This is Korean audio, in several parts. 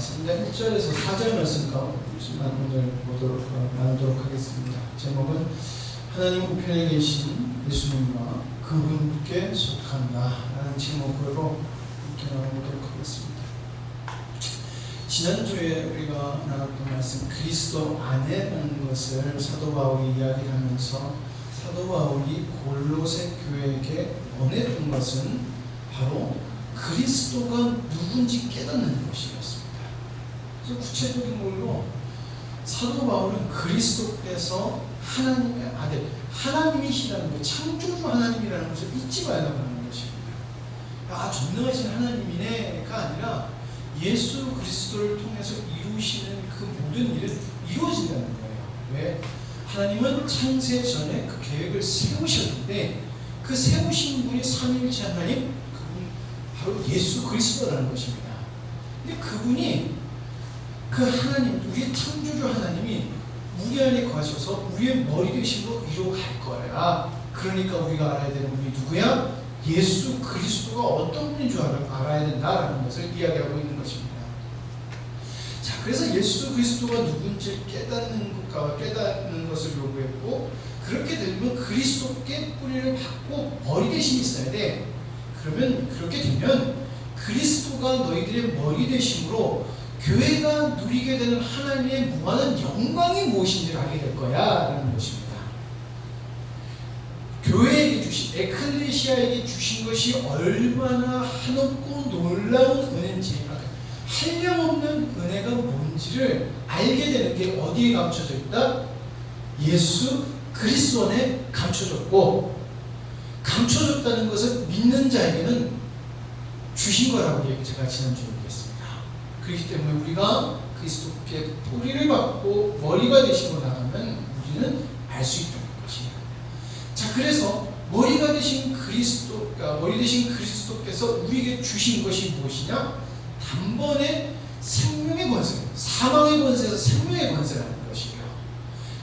3장 1절에서 4절 말씀과 오늘 나누도록 하겠습니다. 제목은 하나님 우편에 계신 예수님과 그분께 속한다 라는 제목으로 이렇게 나누도록 하겠습니다. 지난주에 우리가 나눴던 말씀 그리스도 안에라는 것을 사도 바울이 이야기하면서 사도 바울이 골로새 교회에게 원했던 것은 바로 그리스도가 누군지 깨닫는 것이었습니다. 그래서 구체적인 걸로 사도 바울은 그리스도께서 하나님의 아들, 하나님이시라는 것, 창조주 하나님이라는 것을 잊지 말라고 하는 것입니다. 전능하신 하나님이네가 아니라 예수 그리스도를 통해서 이루시는 그 모든 일은 이루어진다는 거예요. 왜? 하나님은 창세 전에 그 계획을 세우셨는데 그 세우신 분이 삼위일체 하나님, 그분 바로 예수 그리스도라는 것입니다. 근데 그분이 그 하나님, 우리의 창조주 하나님이 우리 안에 거하셔서 우리의 머리 되심으로 이루어갈 거야. 그러니까 우리가 알아야 되는 분이 누구야? 예수 그리스도가 어떤 분인 줄 알아야 된다라는 것을 이야기하고 있는 것입니다. 자, 그래서 예수 그리스도가 누군지 깨닫는 것을 요구했고, 그렇게 되면 그리스도께 뿌리를 받고 머리 대신이 있어야 돼. 그러면 그렇게 되면 그리스도가 너희들의 머리 되심으로 교회가 누리게 되는 하나님의 무한한 영광이 무엇인지를 알게 될 거야 라는 것입니다. 교회에게 주신, 에클레시아에게 주신 것이 얼마나 한없고 놀라운 은혜인지, 한량없는 은혜가 뭔지를 알게 되는 게 어디에 감춰져 있다? 예수 그리스도 안에 감춰졌고, 감춰졌다는 것을 믿는 자에게는 주신 거라고 제가 지난주에 얘기했습니다. 그렇기 때문에 우리가 그리스도께 뿌리를 받고 머리가 되시고 나가면 우리는 알 수 있다는 것이에요. 자, 그래서 머리 되신 그리스도께서 우리에게 주신 것이 무엇이냐? 단번에 생명의 권세, 사망의 권세에서 생명의 권세라는 것이에요.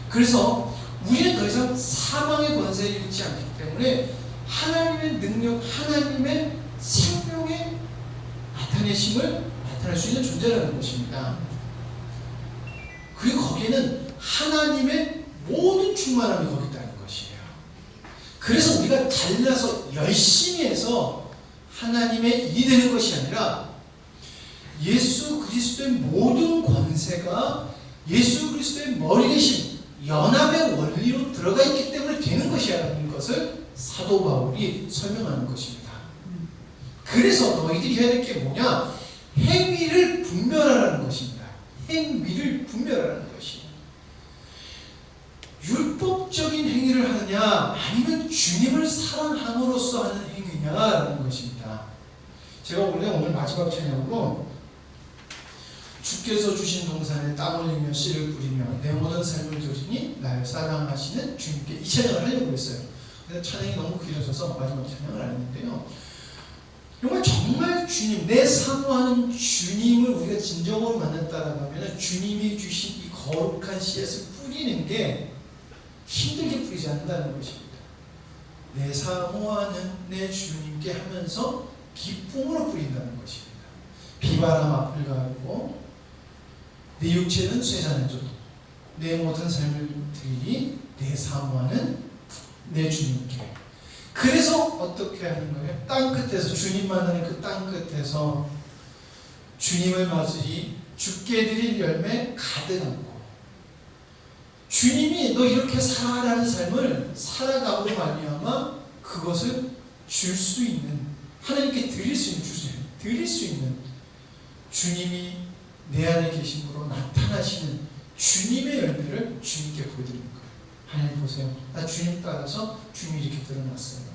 그래서 우리는 더 이상 사망의 권세를 잃지 않기 때문에 하나님의 능력, 하나님의 생명의 나타날 수 있는 존재라는 것입니다. 그리고 거기에는 하나님의 모든 충만함이 거기 있다는 것이에요. 그래서 우리가 잘나서 열심히 해서 하나님의 일이 되는 것이 아니라 예수 그리스도의 모든 권세가 예수 그리스도의 머리 대신 연합의 원리로 들어가 있기 때문에 되는 것이라는 것을 사도 바울이 설명하는 것입니다. 그래서 너희들이 해야 될 게 뭐냐? 행위를 분별하라는 것입니다. 행위를 분별하라는 것이에요. 율법적인 행위를 하느냐 아니면 주님을 사랑함으로써 하는 행위냐라는 것입니다. 제가 오늘 마지막 찬양으로 주께서 주신 동산에 땀 흘리며 씨를 뿌리며 내 모든 삶을 조지니 날 사랑하시는 주님께 이 찬양을 하려고 했어요. 근데 찬양이 너무 길어져서 마지막 찬양을 안 했는데요. 정말 주님, 내 사모하는 주님을 우리가 진정으로 만났다라고 하면 주님이 주신 이 거룩한 씨앗을 뿌리는 게 힘들게 뿌리지 않는다는 것입니다. 내 사모하는 내 주님께 하면서 기쁨으로 뿌린다는 것입니다. 비바람 앞을 가르고 내 육체는 쇠잔해져도 내 모든 삶을 드리니 내 사모하는 내 주님께. 그래서 어떻게 하는 거예요? 땅 끝에서 주님 만나는 그 땅 끝에서 주님을 맞으리 주께 드릴 열매 가득 안고 주님이 너 이렇게 살아라는 삶을 살아가고 말미암아 그것을 줄 수 있는, 하나님께 드릴 수 있는 주님이 내 안에 계심으로 나타나시는 주님의 열매를 주님께 보여드리는 거예요. 하나님 보세요. 나 주님 따라서 주님이 이렇게 드러났어요.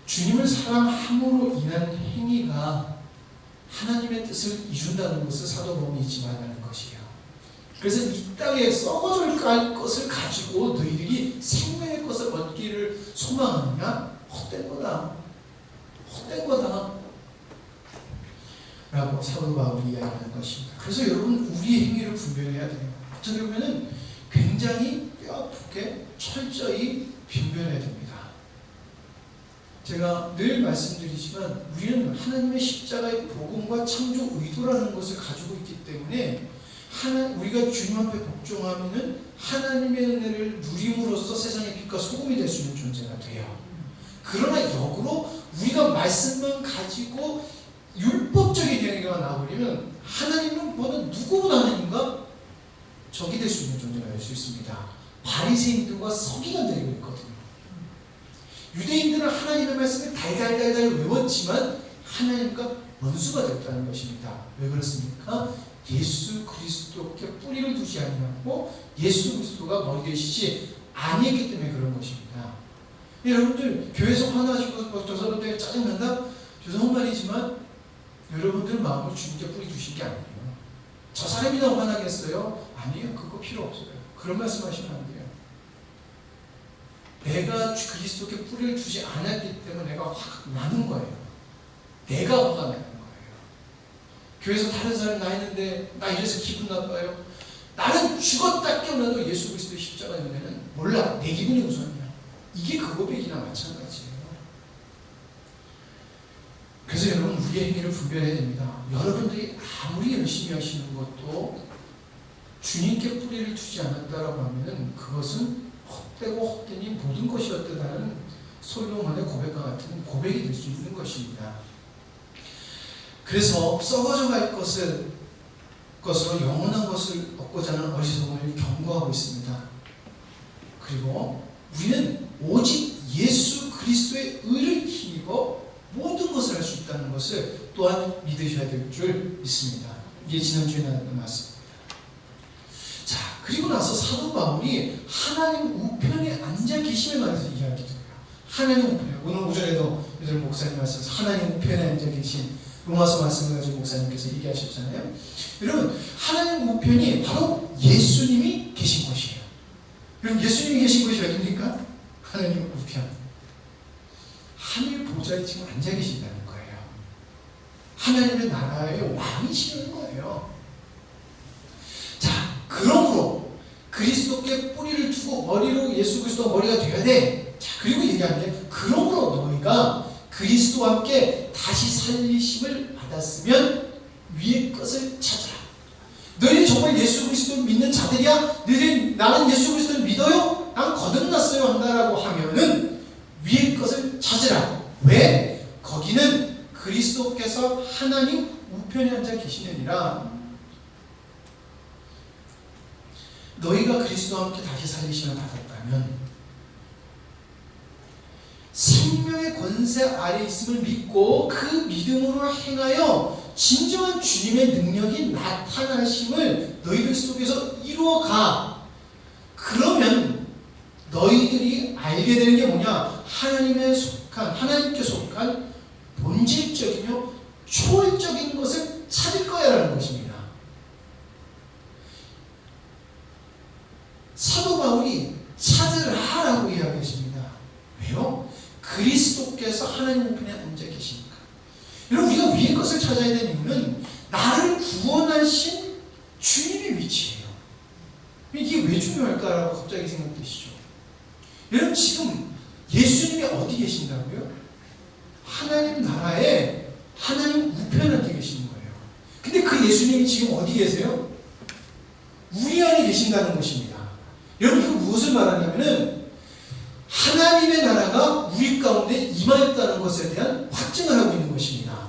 주님을 사랑함으로 인한 행위가 하나님의 뜻을 이룬다는 것을 사도 바울이 잊지 말라는 것이에요. 그래서 이 땅에 썩어질 것을 가지고 너희들이 생명의 것을 얻기를 소망하느냐? 헛된 거다. 라고 사도 바울이 이야기하는 것입니다. 그래서 여러분 우리의 행위를 분별해야 돼요. 어떻게 보면 굉장히 뼈아프게 철저히 분별해야 됩니다. 제가 늘 말씀드리지만 우리는 하나님의 십자가의 복음과 창조 의도라는 것을 가지고 있기 때문에 우리가 주님 앞에 복종하면은 하나님의 은혜를 누림으로써 세상의 빛과 소금이 될 수 있는 존재가 돼요. 그러나 역으로 우리가 말씀만 가지고 율법적인 행위가 나와버리면 하나님은 뭐는 누구보다 하나님과 적이 될 수 있는 존재가 될 수 있습니다. 바리새인들과 서기관들이 그랬거든요. 유대인들은 하나님의 말씀을 달달달달 외웠지만 하나님과 원수가 됐다는 것입니다. 왜 그렇습니까? 예수 그리스도께 뿌리를 두지 아니하고 예수 그리스도가 머리 되시지 아니했기 때문에 그런 것입니다. 여러분들 교회에서 화나시고 저 사람 때문에 짜증난다? 죄송한 말이지만 여러분들 마음을 주님께 뿌리 두신 게 아니에요. 저 사람이 나 화나겠어요? 아니에요. 그거 필요 없어요. 그런 말씀하시면 안 돼요. 내가 그리스도께 뿌리를 두지 않았기 때문에 내가 화가 나는 거예요. 내가 화가 나는 거예요. 교회에서 다른 사람이 나 있는데 나 이래서 기분 나빠요. 나는 죽었다 깨어나도 예수 그리스도의 십자가의 은혜는 몰라. 내 기분이 우선이야. 이게 그 고백이나 마찬가지예요. 그래서 여러분 우리의 행위를 분별해야 됩니다. 여러분들이 아무리 열심히 하시는 것도 주님께 뿌리를 두지 않았다라고 하면은 그것은 헛되고 헛되니 모든 것이 헛되다는 솔로몬의 고백과 같은 고백이 될 수 있는 것입니다. 그래서 썩어져 갈 것으로 영원한 것을 얻고자 하는 어리석음을 경고하고 있습니다. 그리고 우리는 오직 예수 그리스도의 의를 힘입어 모든 것을 할 수 있다는 것을 또한 믿으셔야 될 줄 믿습니다. 이게 지난주에 나왔던 말씀입니다. 자, 그리고 나서 사도 바울이 하나님 우편에 앉아 계심에 관해서 이야기해요. 하나님 우편에, 오늘 오전에도 여덟 목사님 말씀에서 하나님 우편에 앉아 계신 로마서 말씀을 가지고 목사님께서 얘기하셨잖아요. 여러분, 하나님 우편이 바로 예수님이 계신 곳이에요. 여러분, 예수님이 계신 곳이 어디입니까? 하나님 우편. 하늘 보좌에 지금 앉아 계신다는 거예요. 하나님의 나라의 왕이시는 거예요. 자, 그러므로 그리스도께 뿌리를 두고 머리로 예수 그리스도가 머리가 되어야 돼. 자, 그리고 얘기하는데 그러므로 너희가 그리스도와 함께 다시 살리심을 받았으면 위의 것을 찾으라. 너희 정말 예수 그리스도를 믿는 자들이야? 너희 나는 예수 그리스도를 믿어요? 난 거듭났어요 한다라고 하면은 위의 것을 찾으라. 왜? 거기는 그리스도께서 하나님 우편에 앉아 계시느니라. 너희가 그리스도와 함께 다시 살리심을 받았다면 생명의 권세 아래 있음을 믿고 그 믿음으로 행하여 진정한 주님의 능력이 나타나심을 너희들 속에서 이루어가. 그러면 너희들이 알게 되는 게 뭐냐? 하나님께 속한 본질적이며 초월적인 것을 찾을 거야라는 것입니다. 사도 바울이 찾으라라고 이야기했습니다. 왜요? 그리스도께서 하나님 우편에 앉아 계시니까. 여러분, 우리가 위의 것을 찾아야 되는 이유는 나를 구원하신 주님의 위치예요. 이게 왜 중요할까라고 갑자기 생각되시죠? 여러분, 지금 예수님이 어디 계신다고요? 하나님 나라에 하나님 우편에 앉아 계시는 거예요. 근데 그 예수님이 지금 어디 계세요? 우리 안에 계신다는 것입니다. 여러분, 이거 무엇을 말하냐면은 하나님의 나라가 우리 가운데 임하였다는 것에 대한 확증을 하고 있는 것입니다.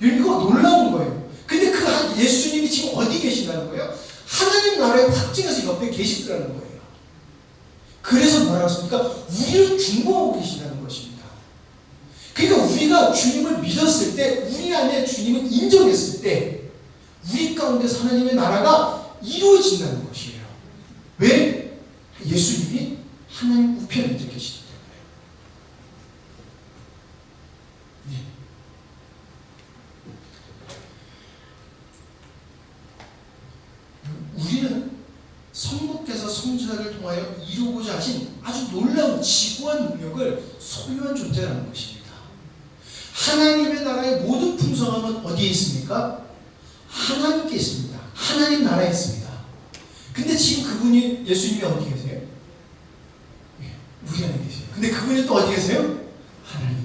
여러분, 이거 놀라운 거예요. 근데 그 예수님이 지금 어디 계신다는 거예요? 하나님 나라의 확증에서 옆에 계시더라는 거예요. 그래서 뭐라고 했습니까? 우리를 중보하고 계시다는 것입니다. 그러니까 우리가 주님을 믿었을 때, 우리 안에 주님을 인정했을 때 우리 가운데서 하나님의 나라가 이루어진다는 것이에요. 왜? 예수님이 하나님 우편에 앉아 계시기 때문에. 네. 우리는 성부께서 성자를 통하여 이루고자 하신 아주 놀라운 지구한 능력을 소유한 존재라는 것입니다. 하나님의 나라의 모든 풍성함은 어디에 있습니까? 하나님께 있습니다. 하나님 나라에 있습니다. 근데 지금 그분이, 예수님이 어디 계세요? 우리 안에 계세요. 근데 그분이 또 어디 계세요? 하나님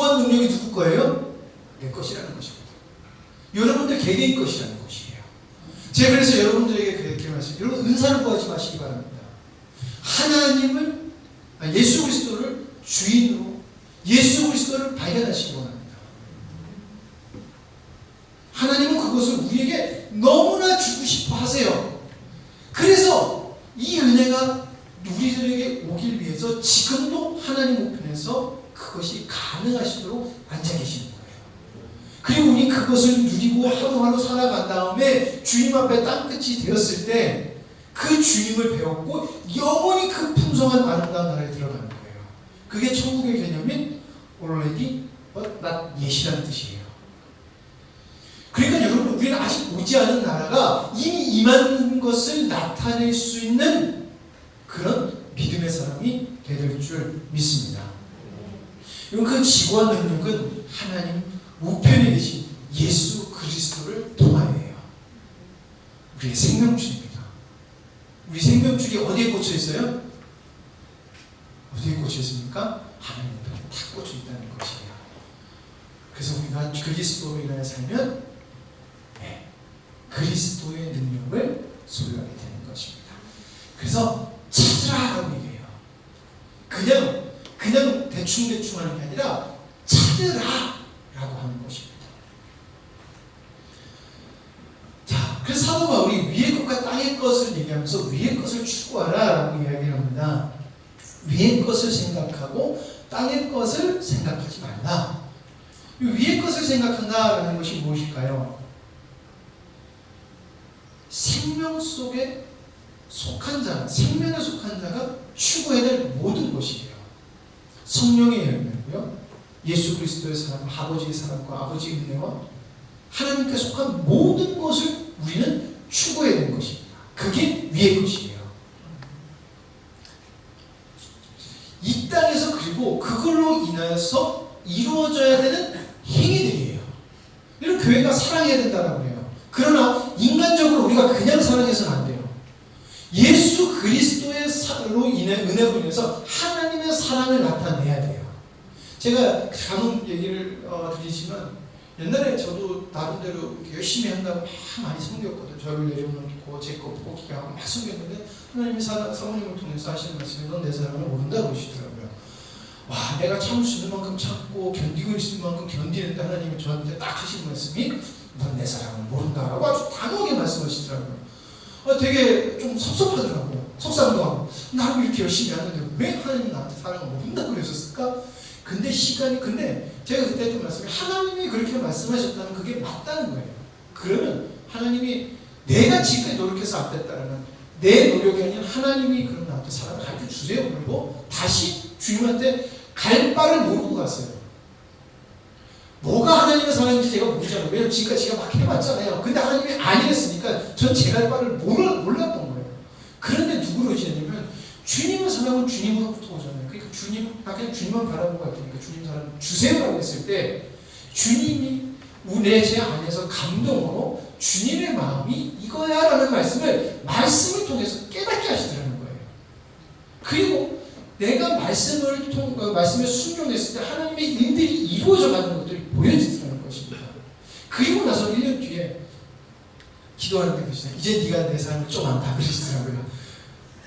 지구한 능력이 누구 거예요? 내 것이라는 것입니다. 여러분들 개개인 것이라는 것이에요. 제가 그래서 여러분들에게 그렇게 말씀드려요. 여러분 은사를 구하지 마시기 바랍니다. 하나님을, 예수 그리스도를 주인으로 예수 그리스도를 발견하시기 원합니다. 하나님은 그것을 우리에게 너무나 주고 싶어 하세요. 그래서 이 은혜가 우리들에게 오길 위해서 지금도 하나님 우편에서 그것이 가능하시도록 앉아 계시는 거예요. 그리고 우리 그것을 누리고 하루하루 살아간 다음에 주님 앞에 땅끝이 되었을 때 그 주님을 배웠고 영원히 그 풍성한 아름다운 나라에 들어가는 거예요. 그게 천국의 개념인 already but not yet이라는 뜻이에요. 그러니까 여러분, 우리는 아직 오지 않은 나라가 이미 임한 것을 나타낼 수 있는 그런 믿음의 사람이 될 줄 믿습니다. 그 지구한 능력은 하나님 우편에 계신 예수 그리스도를 통하여예요. 우리의 생명줄입니다. 우리 생명줄이 어디에 꽂혀 있어요? 어디에 꽂혀 있습니까? 하나님 우편에 탁 꽂혀 있다는 것이에요. 그래서 우리가 그리스도로 인하여 살면 그리스도의 능력을 소유하게 되는 것입니다. 그래서 찾으라라고 얘기해요. 그냥 대충 하는 게 아니라 찾으라라고 하는 것입니다. 자, 그래서 사도 바울이 위의 것과 땅의 것을 얘기하면서 위의 것을 추구하라라고 이야기를 합니다. 위의 것을 생각하고 땅의 것을 생각하지 말라. 위의 것을 생각한다라는 것이 무엇일까요? 생명 속에 속한 자, 생명에 속한 자가 추구해야 될 모든 것이에요. 성령의 열매고요, 예수 그리스도의 사랑, 아버지의 사랑과 아버지의 은혜와 하나님께 속한 모든 것을 우리는 추구해야 되는 것입니다. 그게 위의 것이에요. 이 땅에서 그리고 그걸로 인하여서 이루어져야 되는 행위들이에요. 이런 교회가 사랑해야 된다라고 해요. 그러나 인간적으로 우리가 그냥 사랑해서는 안 돼요. 예수 그리스도의 은혜로 인해서 하나님의 사랑을 나타내야 돼요. 제가 간혹 얘기를 드리지만 옛날에 저도 나름대로 열심히 한다고 많이 섬겼거든요. 저를 내려놓고 제 거 뽑기게 하고 막 섬겼는데 하나님이 사모님을 통해서 하시는 말씀이 넌 내 사랑을 모른다고 그러시더라고요. 와, 내가 참을 수 있는 만큼 참고 견디고 있을 만큼 견디는데 하나님이 저한테 딱 하신 말씀이 넌 내 사랑을 모른다라고 아주 단호하게 말씀하시더라고요. 되게 좀 섭섭하더라고요. 속상도 하고 나는 이렇게 열심히 하는데 왜 하나님이 나한테 사랑을 모른다고 그러셨을까? 근데 제가 그때 했던 말씀이 하나님이 그렇게 말씀하셨다면 그게 맞다는 거예요. 그러면 하나님이 내가 지금까지 노력해서 안 됐다라면 내 노력이 아닌 하나님이 그럼 나한테 사랑을 가르쳐 주세요. 그리고 다시 주님한테 갈 바를 모르고 갔어요. 뭐가 하나님의 사랑인지 제가 모르잖아요. 왜냐면 지금까지 제가 막 해봤잖아요. 근데 하나님이 아니랬으니까 전 제 갈 바를 몰랐던 거예요. 그런데 누구를 의지했냐면 주님의 사랑은 주님으로부터 오잖아요. 그러니까 그냥 주님만 바라보고 갈 테니까 주님 사랑 주세요라고 했을 때 주님이 제 안에서 감동으로 주님의 마음이 이거야라는 말씀을 통해서 깨닫게 하시더라는 거예요. 그리고 내가 말씀에 순종했을 때 하나님의 일들이 이루어져 가는 것들이 보여지더라는 것입니다. 그리고 나서 1년 뒤에 기도하는데 그러시잖아요. 이제 네가 내 사랑을 좀 안다 그러시더라고요.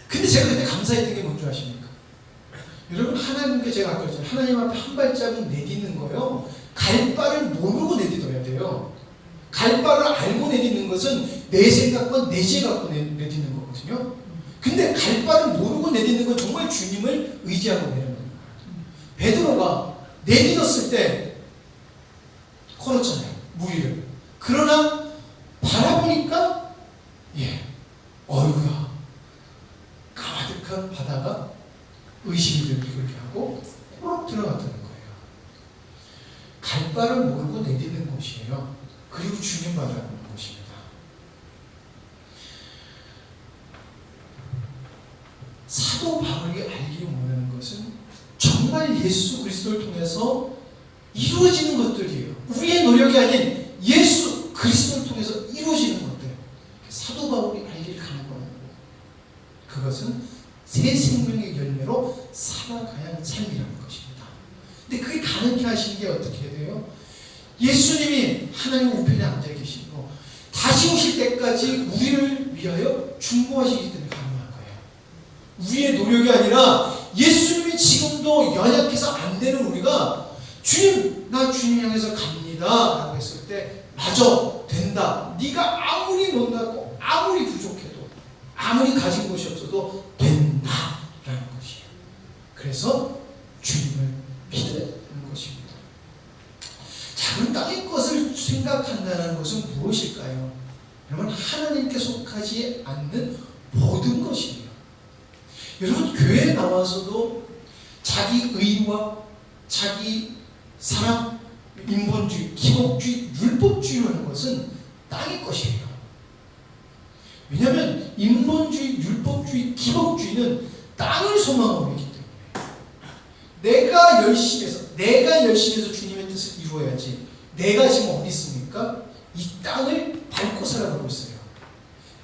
근데 제가 그때 감사했던 게 뭔지 아십니까? 여러분, 하나님께 제가 아까 그랬잖아요. 하나님 앞에 한 발자국 내딛는 거요, 갈 바를 모르고 내딛어야 돼요. 갈 바를 알고 내딛는 것은 내 생각과 내 지혜 갖고 내딛는 거거든요. 근데 갈 바를 모르고 내딛는 건 정말 주님을 의지하고 내딛는 거예요. 베드로가 내딛었을 때 걸었잖아요, 무리를. 그러나 바라보니까 어이구야, 가득한 바다가 의심이 들게 하고 호록 들어갔다는 거예요. 갈 바를 모르고 내딛는 것이에요. 그리고 주님 바라보는 것입니다. 사도 바울이 알기 원하는 것은 정말 예수 그리스도를 통해서 이루어지는 것들이에요. 우리의 노력이 아닌 예수 그리스도를 통해서 이루어지는 것들. 사도 바울이 알기를 간구하는 거예요. 그것은 새 생명의 열매로 살아가야 하는 삶이라는 것입니다. 근데 그게 가능케 하신 게 어떻게 돼요? 예수님이 하나님 우편에 앉아 계시고 다시 오실 때까지 우리를 위하여 중보하시기 때문에 가능한 거예요. 우리의 노력이 아니라 예수님이 지금도 연약해서 안 되는 우리가 주님, 나 주님 향해서 갑니다 라고 했을 때 맞아, 된다. 네가 아무리 못나고 아무리 부족해도 아무리 가진 것이 없어도 된다 라는 것이에요. 그래서 주님을 믿어야 되는 것입니다. 작은 땅의 것을 생각한다는 것은 무엇일까요? 여러분, 하나님께 속하지 않는 모든 것이에요. 여러분, 교회에 나와서도 자기 의와 자기 사랑, 인본주의, 기복주의, 율법주의라는 것은 땅의 것이에요. 왜냐하면 인본주의, 율법주의, 기복주의는 땅을 소망하고 있기 때문에 내가 열심히 해서 주님의 뜻을 이루어야지. 내가 지금 어디 있습니까? 이 땅을 밟고 살아가고 있어요.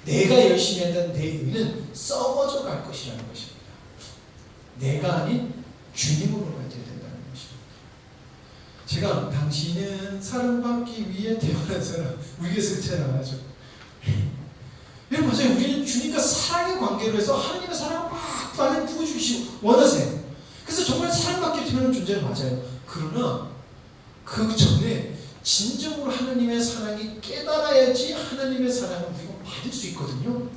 내가 열심히 한다는 내 의는 썩어져 갈 것이라는 것입니다. 내가 아닌 주님으로 가야 된다는 것입니다. 제가 당신은 사랑받기 위해 태어난 사람, 우리 교회에서 태어나죠. 여러분, 맞아요. 우리는 주님과 사랑의 관계로 해서 하나님의 사랑을 막 빨리 부어주시고 원하세요. 그래서 정말 사랑받기 태어난 존재는 맞아요. 그러나 그 전에 진정으로 하나님의 사랑이 깨달아야지 하나님의 사랑을 우리가 받을 수 있거든요.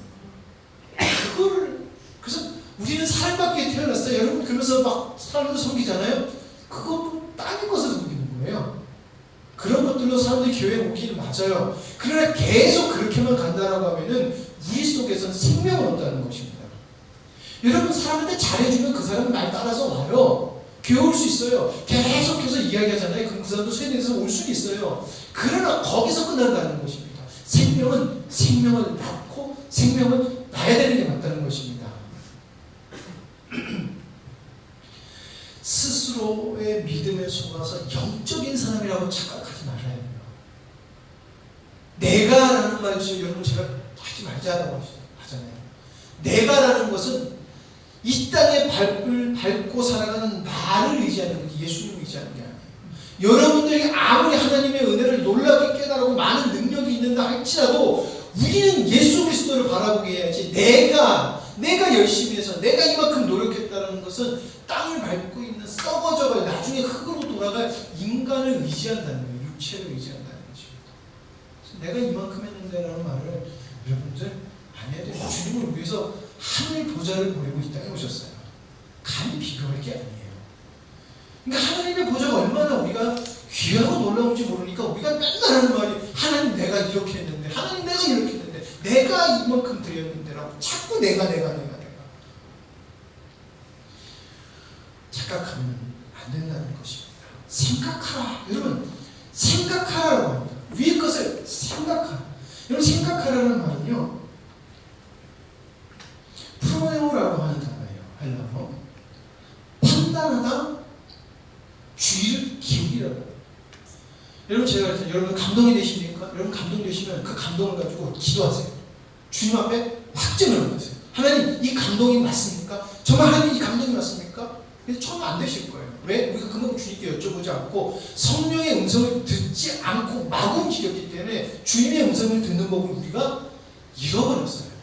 그래서 우리는 사랑받기에 태어났어요. 여러분, 그러면서 막 사람을 섬기잖아요. 그것도 땅의 것을 섬기는 거예요. 그런 것들로 사람들이 교회에 오기는 맞아요. 그러나 계속 그렇게만 간다라고 하면은 우리 속에서는 생명은 없다는 것입니다. 여러분, 사람한테 잘해주면 그 사람은 말 따라서 와요. 교회 올 수 있어요. 계속해서 이야기하잖아요. 그럼 그 사람도 세뇌에서 올 수는 있어요. 그러나 거기서 끝난다는 것입니다. 생명은 생명을 낳고 생명은 나야 되는 게 맞다는 것입니다. 스스로의 믿음에 속아서 영적인 사람이라고 착각하지 말아야 해요. 내가라는 말이죠. 여러분, 제가 하지 말자라고 하잖아요. 내가라는 것은 이 땅에 밟고 살아가는 나를 의지하는 게 예수님을 의지하는 게 아니에요. 여러분들이 아무리 하나님의 은혜를 놀랍게 깨달고 많은 능력이 있는다 할지라도 우리는 예수 그리스도를 바라보게 해야지. 내가 열심히 해서 내가 이만큼 노력했다는 것은 땅을 밟고 있는 썩어져갈 나중에 흙으로 돌아갈 인간을 의지한다는 거예요. 육체를 의지한다는 것입니다. 내가 이만큼 했는데라는 말을 여러분들 안 해야 돼요. 주님을 위해서 하늘 보좌를 보내고 이 땅에 오셨어요. 감히 비교할 게 아니에요. 그러니까 하나님의 보좌가 얼마나 우리가 귀하고 놀라운지 모르니까 우리가 맨날 하는 말이 하나님 내가 이렇게 했는데, 하나님 내가 이렇게 했는데, 내가 이만큼 드렸는데 라고 자꾸 내가 착각하면 안 된다는 것입니다. 생각하라. 여러분, 생각하라고 합니다. 위의 것을 생각하라. 여러분, 생각하라는 말은요, 프로네오라고 하는 단어예요. 헬라어. 판단하다, 주의를 기울이라고. 여러분, 제가 그랬잖아요. 여러분 감동이 되십니까? 여러분 감동되시면 그 감동을 가지고 기도하세요. 주님 앞에 확증을 하세요. 하나님, 이 감동이 맞습니까? 정말 하나님 이 감동이 맞습니까? 그래서 처음에 안 되실 거예요. 왜? 우리가 그만큼 주님께 여쭤보지 않고 성령의 음성을 듣지 않고 마구 움직였기 때문에 주님의 음성을 듣는 법을 우리가 잃어버렸어요.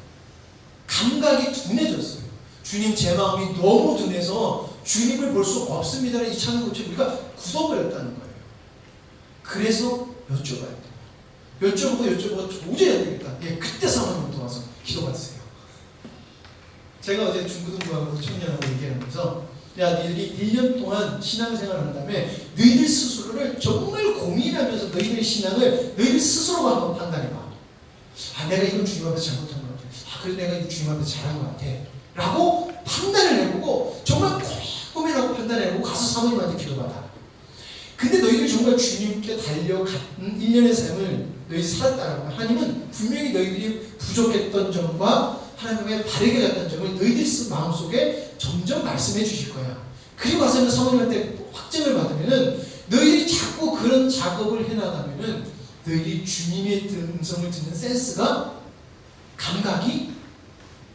감각이 둔해졌어요. 주님, 제 마음이 너무 둔해서 주님을 볼 수 없습니다라는 이 찬양 고쳐 우리가 굳어버렸다는 거예요. 그래서 여쭤봐야 돼요. 여쭤보고 도저히 안 되겠다. 예, 그때 상황으로 도와서 기도받으세요. 제가 어제 중고등부하고 청년하고 얘기하면서, 야, 너희들이 1년 동안 신앙생활을 한 다음에 너희들 스스로를 정말 고민하면서 너희들의 신앙을 너희들 스스로가 한번 판단해봐. 아, 내가 이건 주님 앞에 잘못한 것 같아. 아, 그래서 내가 이거 주님 앞에 잘한 것 같아. 라고 판단을 해보고 정말 고민하고 판단해보고 가서 사모님한테 기도받아. 근데 너희들이 정말 주님께 달려갔던 1년의 삶을 너희들이 살았다라고 하면 하나님은 분명히 너희들이 부족했던 점과 하나님의 바르게 갔던 점을 너희들 마음속에 점점 말씀해 주실 거야. 그리고 와서는 사모님한테 확증을 받으면은 너희들이 자꾸 그런 작업을 해나가면은 너희들이 주님의 음성을 듣는 센스가, 감각이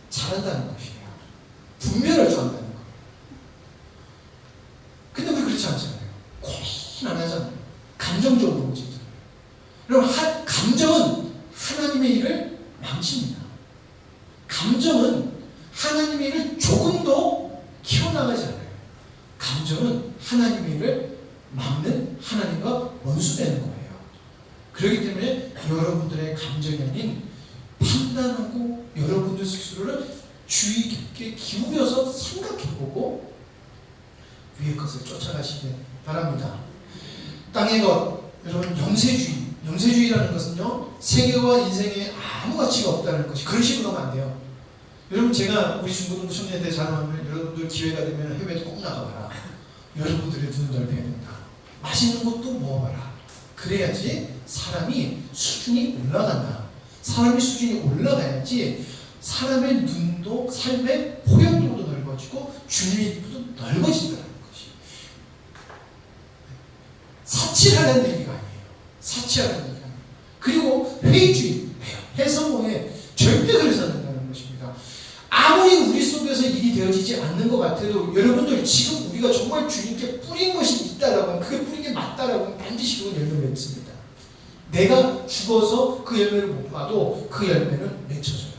자란다는 것이에요. 분별을 좋아한다는 거예요. 근데 우리 그렇지 않잖아요. 감정적으로 진짜. 여러분, 감정은 하나님의 일을 망칩니다. 감정은 하나님의 일을 조금도 키워나가지 않아요. 감정은 하나님의 일을 막는 하나님과 원수되는 거예요. 그렇기 때문에 여러분들의 감정이 아닌 판단하고 여러분들 스스로를 주의 깊게 기울여서 생각해보고 위의 것을 쫓아가시길 바랍니다. 땅의 것, 여러분, 영세주의라는 것은요, 세계와 인생에 아무 가치가 없다는 것이, 그런 식으로 하면 안 돼요. 여러분, 제가 우리 중고등부 청년대 자랑하면 여러분들 기회가 되면 해외도 꼭 나가봐라. 여러분들의 눈을 넓혀야 된다. 맛있는 것도 먹어봐라. 그래야지 사람이 수준이 올라간다. 사람의 수준이 올라가야지 사람의 눈도, 삶의 포용도도 넓어지고 주님의 입구도 넓어진다는 것이. 사치하려는 얘기가 아니에요. 사치하려는 얘기가 아니에요. 그리고 회의주의, 해성공에 절대 그래서 안 된다는 것입니다. 아무리 우리 속에서 일이 되어지지 않는 것 같아도 여러분들 지금 우리가 정말 주님께 뿌린 것이 있다라고 하면, 그게 뿌린 게 맞다라고 하면 반드시 그건 열매를 맺습니다. 내가 죽어서 그 열매를 못 봐도 그 열매는 맺혀져요.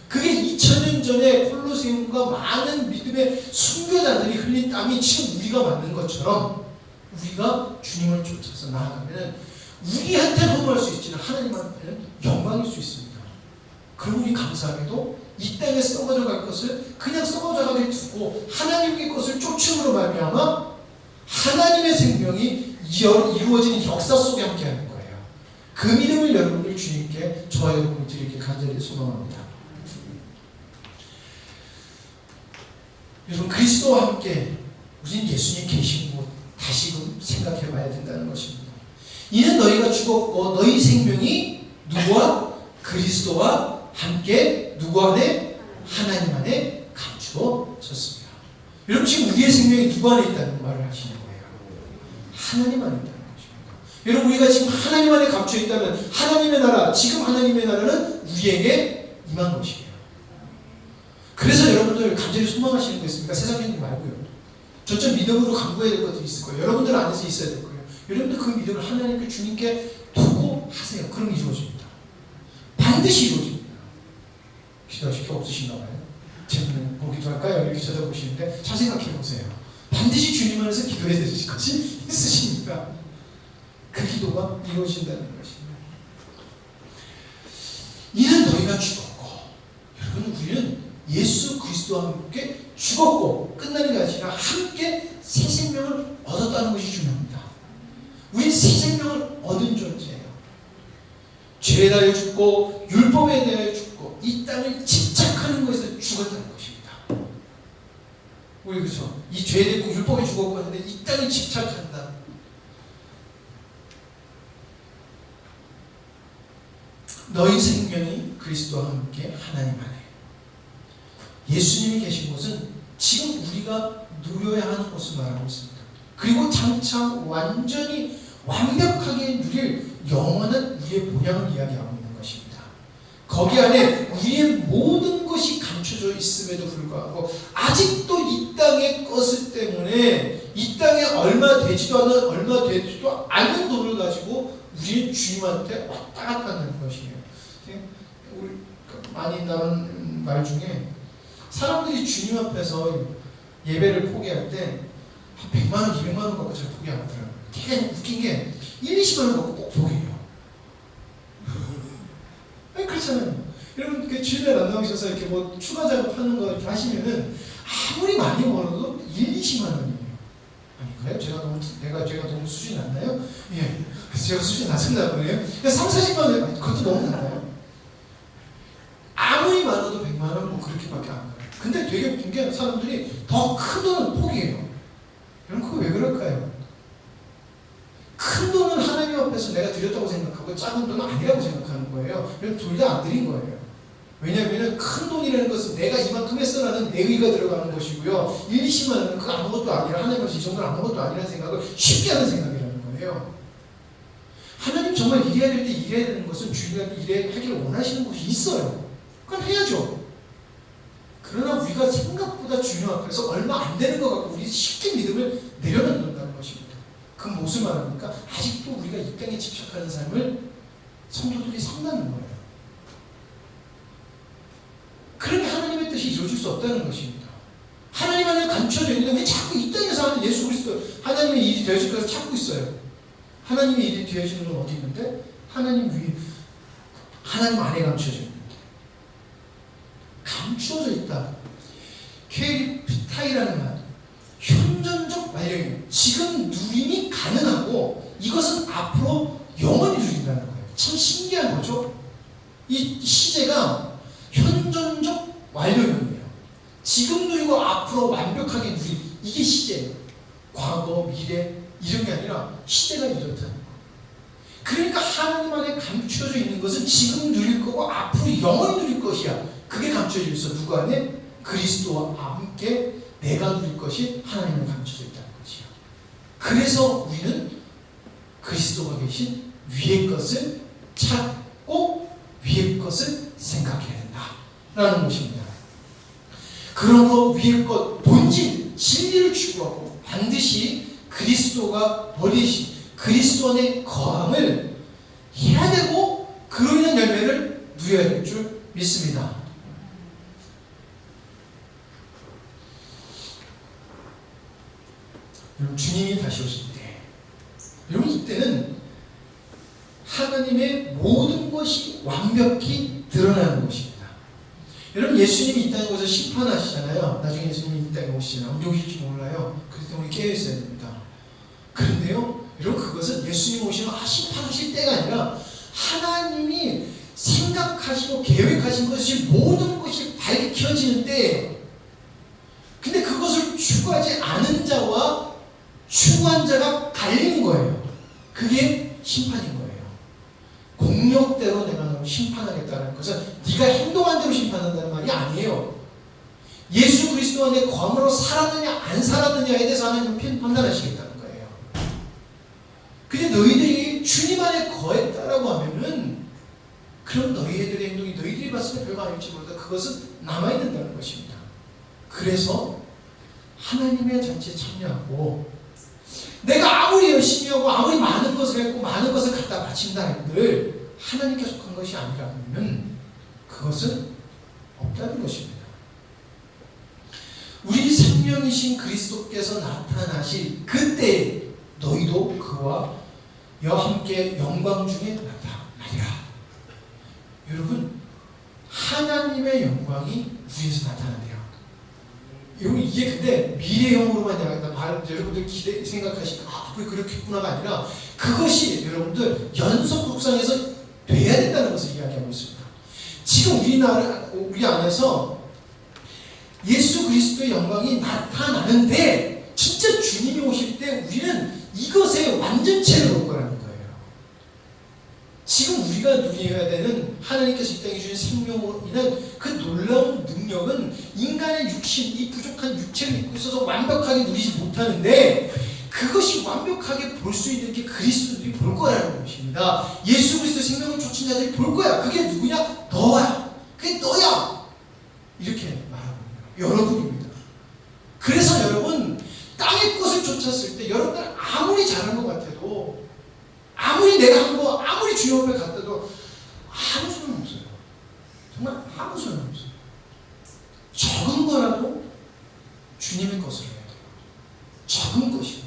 그게 2000년 전에 콜로세움과 많은 믿음의 순교자들이 흘린 땀이 지금 우리가 맞는 것처럼, 우리가 주님을 쫓아서 나아가면 우리한테는 허무할 수 있지만 하나님한테는 영광일 수 있습니다. 그럼 우리 감사하게도 이 땅에 썩어져 갈 것을 그냥 썩어져 가게 두고 하나님의 것을 쫓음으로 말미암아 하나님의 생명이 이루어지는 역사 속에 함께하는 거예요. 그 믿음을 여러분들 주님께, 저와 여러분이 드리길 간절히 소망합니다. 여러분, 그리스도와 함께 우리는 예수님 계신 곳 다시금 생각해 봐야 된다는 것입니다. 이는 너희가 죽었고 너희 생명이 누구와? 그리스도와 함께 누구 안에? 하나님 안에 감추어졌습니다. 여러분, 지금 우리의 생명이 누구 안에 있다는 말을 하시는 거예요? 하나님 안에 있다는 것입니다. 여러분, 우리가 지금 하나님 안에 감춰 있다면 하나님의 나라, 지금 하나님의 나라는 우리에게 임한 것이에요. 그래서 여러분들 간절히 소망하시는 거 있습니까? 세상적인 말고요. 저점 믿음으로 강구해야 될 것들이 있을 거예요. 여러분들 안에서 있어야 될 거예요. 여러분들 그 믿음을 하나님께, 주님께 두고 하세요. 그럼 이루어집니다. 반드시 이루어집니다. 기도하실 게 없으신가 봐요. 제가 보기도 할까요? 이렇게 쳐다보시는데 잘 생각해 보세요. 반드시 주님 안에서 기도해야 될 것이 있으십니까? 그 기도가 이루어진다는 것입니다. 이는 너희가 죽었고, 여러분, 우리는 예수 그리스도와 함께 죽었고 끝나는 게 아니라 함께 새 생명을 얻었다는 것이 중요합니다. 우리 새 생명을 얻은 존재예요. 죄에 대하여 죽고 율법에 대하여 죽고 이 땅을 집착하는 것에서 죽었다는 것입니다. 우리 그렇죠? 이 죄에 대하여 율법에 죽었고 하는데 이 땅을 집착한다. 너희 생명이 그리스도와 함께 하나님 안에. 예수님이 계신 곳은 지금 우리가 누려야 하는 곳을 말하고 있습니다. 그리고 장차 완전히 완벽하게 누릴 영원한 우리의 본향을 이야기하고 있는 것입니다. 거기 안에 우리의 모든 것이 감춰져 있음에도 불구하고 아직도 이 땅의 것을 때문에 이 땅에 얼마 되지도 않은 돈을 가지고 우리는 주님한테 왔다 갔다 하는 것이에요. 우리 많이 나온 말 중에 사람들이 주님 앞에서 예배를 포기할 때 한 100만 원, 200만 원 갖고 잘 포기 안 하더라고요. 되게 웃긴 게 1, 20만 원 갖고 꼭 포기해요. 아니, 그렇잖아요. 여러분, 그 주일에 안 나오셔서 이렇게 뭐 추가 작업하는 거 이렇게 하시면은 아무리 많이 벌어도 1, 20만 원이에요. 아닌가요? 제가 너무 수준이 낮나요? 예. 제가 수준이 낮았나 보네요. 3, 40만 원, 그것도 너무 낮나요? 아무리 많아도 100만 원 뭐 그렇게밖에 안 가요. 근데 되게 웃긴 게 사람들이 더 큰 돈은 포기해요. 여러분, 그거 왜 그럴까요? 큰 돈은 하나님 앞에서 내가 드렸다고 생각하고 작은 돈은 아니라고 생각하는 거예요. 여러분, 둘 다 안 드린 거예요. 왜냐하면 큰 돈이라는 것은 내가 이만큼 했어라는 내 의가 들어가는 것이고요. 1, 20만 원은 그 아무것도 아니라 하나님 앞에서 이 정도는 아무것도 아니라는 생각을 쉽게 하는 생각이라는 거예요. 하나님 정말 일해야 될 때 일해야 되는 것은 주님이 일하기를 원하시는 것이 있어요. 그건 해야죠. 그러나 우리가 생각보다 주님 앞에서 얼마 안 되는 것 같고 우리 쉽게 믿음을 내려놓는다는 것입니다. 그 무엇을 말합니까? 아직도 우리가 이 땅에 집착하는 삶을 성도들이 산다는 거예요. 그러니 하나님의 뜻이 이루어질 수 없다는 것입니다. 하나님 안에 감춰져 있는데 왜 자꾸 이 땅에서 하는 예수 그리스도 하나님의 일이 되어질 것을 찾고 있어요. 하나님의 일이 되어지는 건 어디 있는데? 하나님 안에 감춰져 있는데. 감추어져 있다. 케리피타이라는 말, 현존적 완료예요. 지금 누림이 가능하고 이것은 앞으로 영원히 누린다는 거예요. 참 신기한 거죠. 이 시제가 현존적 완료형이에요. 지금 누리고 앞으로 완벽하게 누리, 이게 시제예요. 과거, 미래 이런 게 아니라 시제가 이렇다는 거예요. 그러니까 하나님 안에 감추어져 있는 것은 지금 누릴 거고 앞으로 영원히 누릴 것이야. 그게 감춰져 있어. 누구 안에? 그리스도와 함께 내가 누릴 것이 하나님 안에 감춰져 있다는 것이야. 그래서 우리는 그리스도가 계신 위의 것을 찾고 위의 것을 생각해야 된다라는 것입니다. 그러므로 위의 것, 본질, 진리를 추구하고 반드시 그리스도가 버리신 그리스도 안의 거함을 해야 되고 그로 인한 열매를 누려야 될 줄 믿습니다. 여러분, 주님이 다시 오실 때, 여러분 이때는 하나님의 모든 것이 완벽히 드러나는 것입니다. 여러분, 예수님이 이 땅에 오셔서 심판하시잖아요. 나중에 예수님이 이 땅에 오시잖아요. 언제 오실지 몰라요. 그래서 우리 깨어있어야 됩니다. 그런데요, 여러분, 그것은 예수님 오시면 심판하실 때가 아니라 하나님이 생각하시고 계획하신 것이 모든 것이 밝혀지는 때예요. 근데 그것을 추구하지 않은 자와 추구한 자가 갈리는 거예요. 그게 심판인 거예요. 공력대로 내가 너를 심판하겠다는 것은 네가 행동한 대로 심판한다는 말이 아니에요. 예수 그리스도 안에 거함으로 살았느냐 안 살았느냐에 대해서 하나님은 판단하시겠다는 거예요. 근데 너희들이 주님 안에 거했다라고 하면은 그럼 너희들의 행동이 너희들이 봤을 때 별거 아닐지 모르다 그것은 남아있는다는 것입니다. 그래서 하나님의 잔치에 참여하고 내가 아무리 열심히 하고 아무리 많은 것을 했고 많은 것을 갖다 바친다 한들 하나님께 속한 것이 아니라면 그것은 없다는 것입니다. 우리 생명이신 그리스도께서 나타나실 그때 너희도 그와 여와 함께 영광 중에 나타나리라. 여러분, 하나님의 영광이 우리에서 나타난대요. 여러분, 이게 근데 미래형으로만 여러분들 생각하시니까 그게 그렇겠구나가 아니라 그것이 여러분들 연속 속상에서 돼야 된다는 것을 이야기하고 있습니다. 지금 우리 안에서 예수 그리스도의 영광이 나타나는데 진짜 주님이 오실 때 우리는 이것의 완전체를 볼 거라는 거예요. 지금 우리가 누려야 되는 하나님께서 이 땅에 주신 생명으로 인한 그 놀라운 능력은 인간의 육신, 이 부족한 육체를 입고 있어서 완벽하게 누리지 못하는데 그것이 완벽하게 볼 수 있는 게 그리스도들이 볼 거라는 것입니다. 예수 그리스도 생명을 좇은 자들이 볼 거야. 그게 누구냐? 너야. 그게 너야. 이렇게 말하고 있는 여러분입니다. 그래서 여러분, 땅의 것을 쫓았을 때 여러분들 아무리 잘한 것 같아도 아무리 내가 한 거 아무리 주님 앞에 갔다도 아무 소용 없어요. 정말 아무 소용 없어요. 적은 거라도 주님의 것을 해야 돼요. 적은 것이요.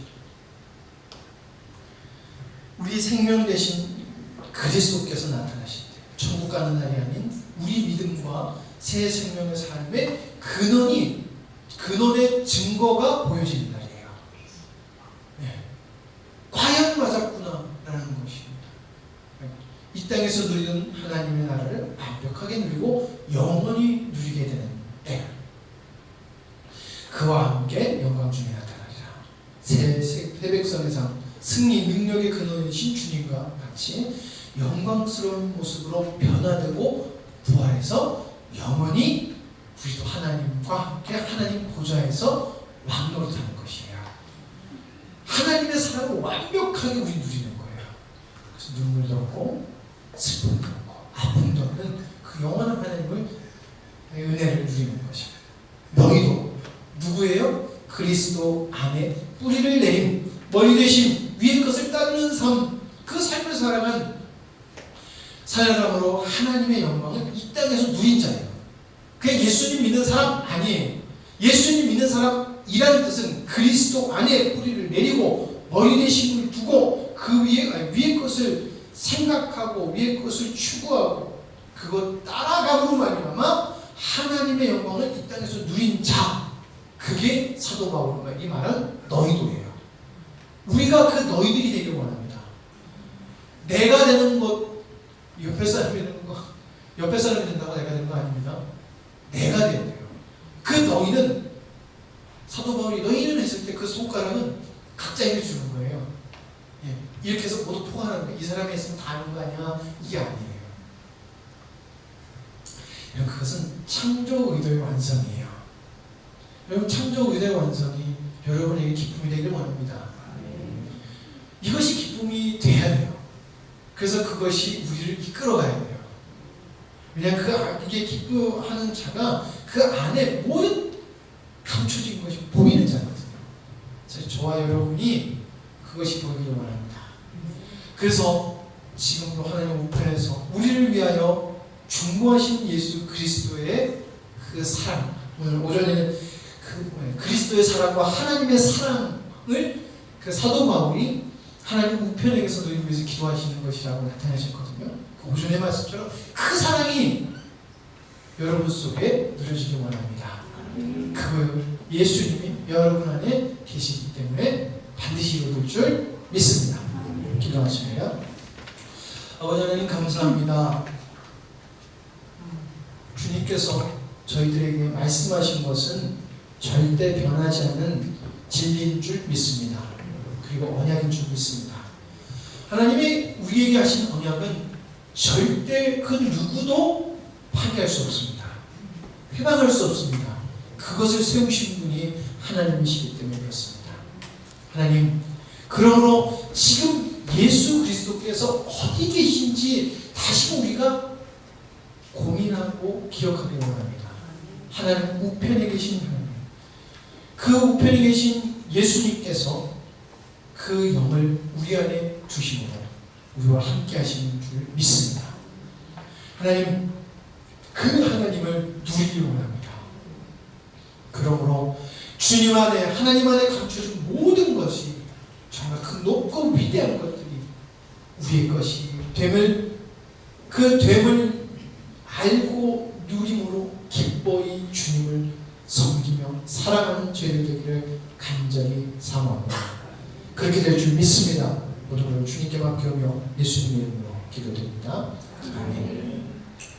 우리 생명 대신 그리스도께서 나타나실 때 천국 가는 날이 아닌 우리 믿음과 새 생명의 삶의 근원의 증거가 보여지는 날이에요. 네. 과연 맞았구나 라는 것입니다. 이 땅에서 누리는 하나님의 나라를 완벽하게 누리고 영원히 누리게 되는 때 그와 함께 영광 중에 나타나리라. 새 백성의 승리 능력의 근원이신 주님과 같이 영광스러운 모습으로 변화되고 부활해서 영원히 우리도 하나님과 함께 하나님 보좌에서 왕노릇하는 것이에요. 하나님의 사랑을 완벽하게 우리 누리는 거예요. 그래서 눈물도 없고 슬픔도 없고 아픔도 없는 그 영원한 하나님의 은혜를 누리는 것입니다. 너희도 누구예요? 그리스도 안에 뿌리를 내린 머리 되신 위의 것을 따르는 삶, 그 삶을 살아간 사람으로 하나님의 영광을 이 땅에서 누린 자예요. 그냥 예수님 믿는 사람 아니에요. 예수님 믿는 사람이라는 뜻은 그리스도 안에 뿌리를 내리고 머리 대심을 두고 그 위의 것을 생각하고 위의 것을 추구하고 그것 따라감으로 말미암아 하나님의 영광을 이 땅에서 누린 자, 그게 사도 바울의 이 말은 너희도예요. 우리가 그 너희들이 되길 원합니다. 내가 되는 것, 옆에 사람이 되는 거, 옆에 사람이 된다고 내가 되는 거 아닙니다. 내가 되어야 돼요. 그 너희는, 사도 바울이 너희는 했을 때 그 손가락은 각자에게 주는 거예요. 예, 이렇게 해서 모두 포괄하는 거예요. 이 사람이 했으면 다 하는 거 아니야? 이게 아니에요. 여러분, 그것은 창조 의도의 완성이에요. 여러분, 창조 의도의 완성이 여러분에게 기쁨이 되길 원합니다. 이것이 기쁨이 돼야 돼요. 그래서 그것이 우리를 이끌어가야 돼요. 왜냐하면 이게 기뻐하는 자가 그 안에 모든 감춰진 것이 보이는 자거든요. 그래서 저와 여러분이 그것이 보이기를 원합니다. 그래서 지금도 하나님 우편에서 우리를 위하여 중보하신 예수 그리스도의 그 사랑, 오늘 오전에는 그리스도의 사랑과 하나님의 사랑을 그 사도 바울이 하나님 우편에게서 너희 위해서 기도하시는 것이라고 나타내셨거든요. 그 오전의 말씀처럼 그 사랑이 여러분 속에 누려지기 원합니다. 그 예수님이 여러분 안에 계시기 때문에 반드시 이루어질 줄 믿습니다. 기도하시면 아버지 하나님 감사합니다. 주님께서 저희들에게 말씀하신 것은 절대 변하지 않는 진리인 줄 믿습니다. 그리고 언약인 줄 믿습니다. 하나님이 우리에게 하신 언약은 절대 그 누구도 파괴할 수 없습니다. 회방할 수 없습니다. 그것을 세우신 분이 하나님이시기 때문에 그렇습니다. 하나님, 그러므로 지금 예수 그리스도께서 어디 계신지 다시 우리가 고민하고 기억하기 원합니다. 하나님 우편에 계신 하나님, 그 우편에 계신 예수님께서 그 영을 우리 안에 두심으로 우리와 함께 하시는 줄 믿습니다. 하나님, 그 하나님을 누리기 원합니다. 그러므로 주님 안에, 하나님 안에 감춰진 모든 것이 정말 그 높고 위대한 것들이 우리의 것이 됨을, 그 됨을 알고 누림으로 기뻐히 주님을 섬기며 사랑하는 죄를 되기를 간절히 사모합니다. 그렇게 될 줄 믿습니다. 모든 걸 주님께 맡겨오며 예수님의 이름으로 기도드립니다. 아멘.